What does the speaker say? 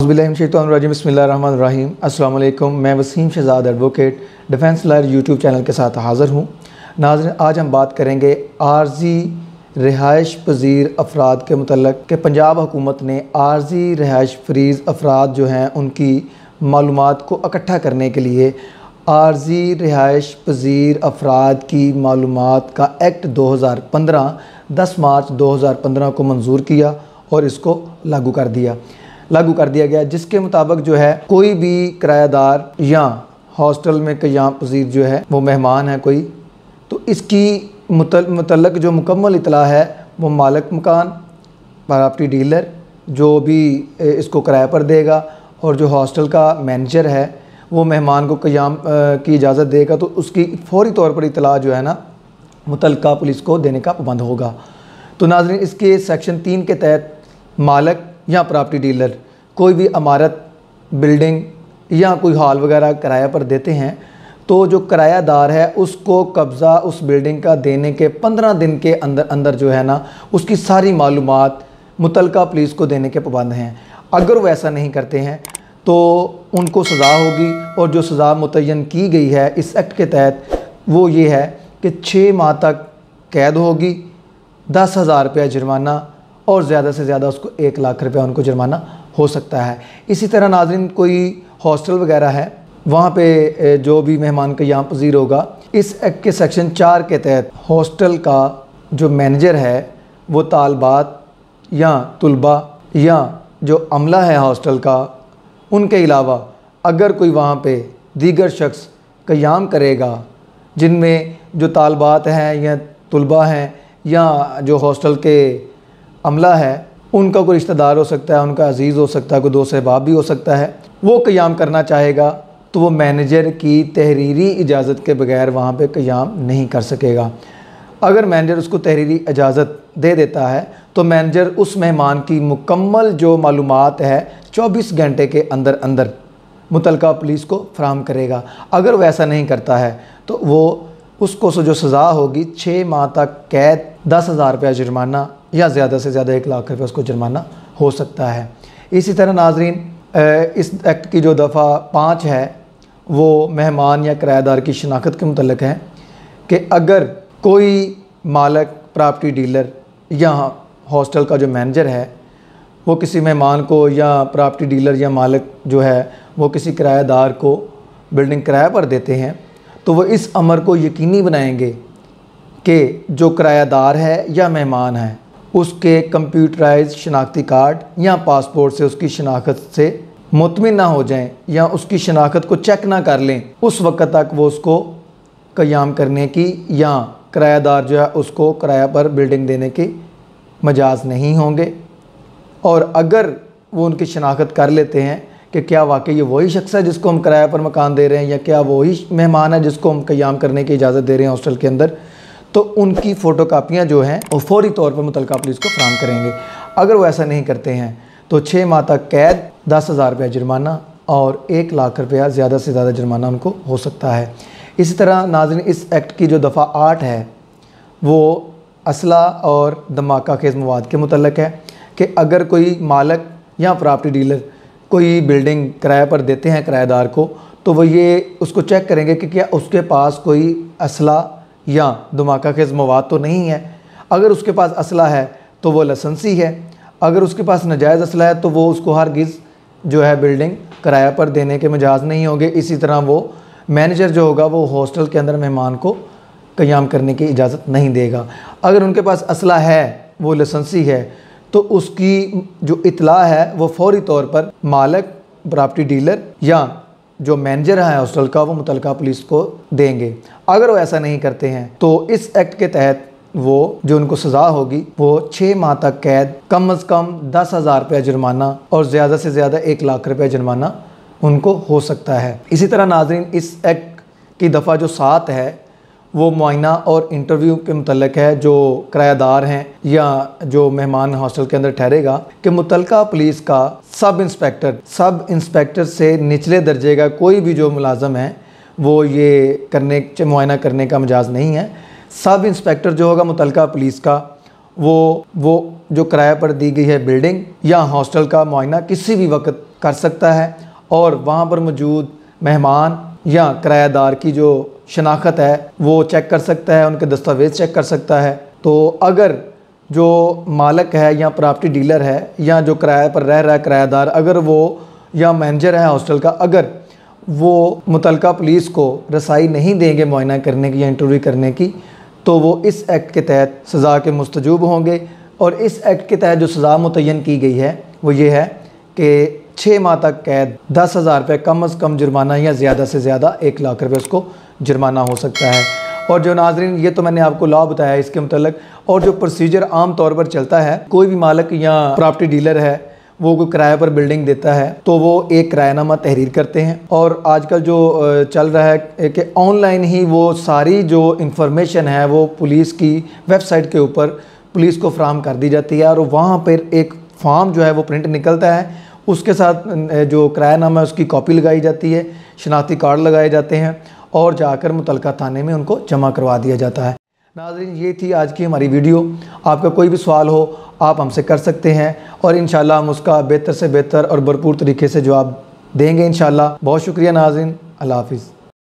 बिस्मिल्लाहिर्रहमानिर्रहीम। अस्सलाम वालेकुम। मैं Waseem Shahzad advocate defence lawyer YouTube channel के साथ हाज़िर हूँ। नाज़रीन, आज हम बात करेंगे आर्जी रिहाइश पजीर अफराद के मुतल्लक़ कि पंजाब हुकूमत ने आर्जी रिहाइश फ्रीज़ अफराद जो हैं उनकी मालूमात को इकट्ठा करने के लिए आर्जी रिहाइश पजीर अफराद की मालूमात का एक्ट 2015 10 मार्च 2015 को मंजूर किया और इसको लागू कर दिया गया, जिसके मुताबिक जो है कोई भी किरायादार या हॉस्टल में क़याम पजीर जो है वो मेहमान है कोई, तो इसकी मुतल्लक जो मुकम्मल इतला है वो मालिक मकान, प्रॉपर्टी डीलर जो भी इसको किराए पर देगा और जो हॉस्टल का मैनेजर है वो मेहमान को क़याम की इजाज़त देगा, तो उसकी फ़ौरी तौर पर इतला जो है ना मुतल्लका पुलिस को देने का पाबंद होगा। तो नाज़रीन, इसके सेक्शन 3 के तहत मालिक या प्रॉपर्टी डीलर कोई भी इमारत, बिल्डिंग या कोई हॉल वगैरह किराया पर देते हैं तो जो किरायादार है उसको कब्ज़ा उस बिल्डिंग का देने के 15 दिन के अंदर जो है ना उसकी सारी मालूमात मुतल्लका पुलिस को देने के पाबंद हैं। अगर वो ऐसा नहीं करते हैं तो उनको सज़ा होगी, और जो सज़ा मुतय्यन की गई है इस एक्ट के तहत वो ये है कि 6 माह तक कैद होगी, 10,000 रुपया जुर्माना और ज़्यादा से ज़्यादा उसको 1 लाख रुपया उनको जुर्माना हो सकता है। इसी तरह नाज़रीन, कोई हॉस्टल वगैरह है वहाँ पे जो भी मेहमान क़याम पजीर होगा, इस एक्ट के सेक्शन 4 के तहत हॉस्टल का जो मैनेजर है वो तालबात या तुलबा या जो अमला है हॉस्टल का, उनके अलावा अगर कोई वहाँ पे दीगर शख्स क़याम करेगा जिनमें जो तालबात हैं या तुलबा हैं या जो हॉस्टल के अमला है, उनका कोई रिश्तेदार हो सकता है, उनका अजीज़ हो सकता है, कोई दोस्त अहबाब भी हो सकता है, वो क़याम करना चाहेगा तो वो मैनेजर की तहरीरी इजाज़त के बगैर वहाँ पे क़याम नहीं कर सकेगा। अगर मैनेजर उसको तहरीरी इजाज़त दे देता है तो मैनेजर उस मेहमान की मुकम्मल जो मालूमात है 24 घंटे के अंदर मुतल्लका पुलिस को फराहम करेगा। अगर वो ऐसा नहीं करता है तो वो उसको जो सज़ा होगी 6 माह तक कैद, 10,000 रुपया जुर्माना या ज़्यादा से ज़्यादा 1 लाख रुपये उसको जुर्माना हो सकता है। इसी तरह नाज़रीन, इस एक्ट की जो दफ़ा 5 है वो मेहमान या किराएदार की शनाख्त के मुतल्लिक़ है कि अगर कोई मालिक, प्रॉपर्टी डीलर या हॉस्टल का जो मैनेजर है वो किसी मेहमान को या प्रॉपर्टी डीलर या मालिक जो है वो किसी किराएदार को बिल्डिंग किराए पर देते हैं तो वो इस अमर को यकीनी बनाएंगे कि जो किरायादार है या मेहमान है उसके कंप्यूटराइज शनाख्ती कार्ड या पासपोर्ट से उसकी शनाख्त से मुतमिन ना हो जाएं या उसकी शनाख्त को चेक ना कर लें, उस वक्त तक वो उसको क़याम करने की या किरायादार जो है उसको किराया पर बिल्डिंग देने के मजाज नहीं होंगे। और अगर वो उनकी शनाख्त कर लेते हैं कि क्या वाकई ये वही शख्स है जिसको हम किराया पर मकान दे रहे हैं या क्या वही मेहमान है जिसको हम क़याम करने की इजाज़त दे रहे हैं हॉस्टल के अंदर, तो उनकी फ़ोटो कापियाँ जो हैं वो फ़ौरी तौर पर मुतल्लका पुलिस को फराहम करेंगे। अगर वो ऐसा नहीं करते हैं तो 6 माह तक कैद, 10,000 रुपया जुर्माना और 1 लाख रुपया ज़्यादा से ज़्यादा जुर्माना उनको हो सकता है। इसी तरह नाज़रीन, इस एक्ट की जो दफ़ा 8 है वो असला और धमाका खेज़ मवाद के मुतल्लिक़ है कि अगर कोई मालिक या प्रॉपर्टी डीलर कोई बिल्डिंग किराए पर देते हैं किराएदार को तो वो ये उसको चेक करेंगे कि क्या उसके पास कोई असला या धमाका खेज़ मवाद तो नहीं है। अगर उसके पास असला है तो वो लाइसेंसी है, अगर उसके पास नाजायज़ असला है तो वो उसको हरगिज़ जो है बिल्डिंग किराया पर देने के मजाज नहीं होंगे। इसी तरह वो मैनेजर जो होगा वो हॉस्टल के अंदर मेहमान को क़याम करने की इजाज़त नहीं देगा। अगर उनके पास असला है, वो लाइसेंसी है, तो उसकी जो इतला है वो फ़ौरी तौर पर मालिक, प्रॉपर्टी डीलर या जो मैनेजर है हॉस्टल का वो मुतल्लका पुलिस को देंगे। अगर वो ऐसा नहीं करते हैं तो इस एक्ट के तहत वो जो उनको सज़ा होगी वो 6 माह तक कैद, कम अज़ कम 10,000 रुपया जुर्माना और ज़्यादा से ज़्यादा 1 लाख रुपया जुर्माना उनको हो सकता है। इसी तरह नाज़रीन, इस एक्ट की दफ़ा जो 7 है वो मुआयना और इंटरव्यू के मुतल्लिक़ है। जो किरायादार हैं या जो मेहमान हॉस्टल के अंदर ठहरेगा कि मुतल्लका पुलिस का सब इंस्पेक्टर से निचले दर्जे का कोई भी जो मुलाज़म है वो ये मुआयना करने का मजाज नहीं है। सब इंस्पेक्टर जो होगा मुतल्लका पुलिस का वो जो किराए पर दी गई है बिल्डिंग या हॉस्टल का मुआयना किसी भी वक्त कर सकता है और वहाँ पर मौजूद मेहमान या किराएदार की जो शनाख्त है वो चेक कर सकता है, उनके दस्तावेज़ चेक कर सकता है। तो अगर जो मालिक है या प्रॉपर्टी डीलर है या जो किराए पर रह रहा है किराएदार, अगर वो या मैनेजर है हॉस्टल का, अगर वो मुतलका पुलिस को रसाई नहीं देंगे मुआयना करने की या इंटरव्यू करने की, तो वो इस एक्ट के तहत सज़ा के मुस्तजूब होंगे। और इस एक्ट के तहत जो सज़ा मुतय्यन की गई है वो ये है कि 6 माह तक कैद, 10,000 रुपये कम अज़ कम जुर्माना या ज़्यादा से ज़्यादा 1 लाख रुपये उसको जुर्माना हो सकता है। और जो नाज़रीन, ये तो मैंने आपको लॉ बताया इसके मतलब, और जो प्रोसीजर आम तौर पर चलता है, कोई भी मालिक या प्रॉपर्टी डीलर है वो कोई किराए पर बिल्डिंग देता है तो वो एक किरायानामा तहरीर करते हैं। और आजकल जो चल रहा है कि ऑनलाइन ही वो सारी जो इंफॉर्मेशन है वो पुलिस की वेबसाइट के ऊपर पुलिस को फराहम कर दी जाती है और वहाँ पर एक फॉर्म जो है वो प्रिंट निकलता है, उसके साथ जो किरायानामा है उसकी कॉपी लगाई जाती है, शनाख्ती कार्ड लगाए जाते हैं और जाकर मुतलका थाने में उनको जमा करवा दिया जाता है। नाज़रीन, ये थी आज की हमारी वीडियो। आपका कोई भी सवाल हो आप हमसे कर सकते हैं और इंशाल्लाह हम उसका बेहतर से बेहतर और भरपूर तरीके से जवाब देंगे इंशाल्लाह। बहुत शुक्रिया नाज़रीन, अल्लाह हाफ़िज़।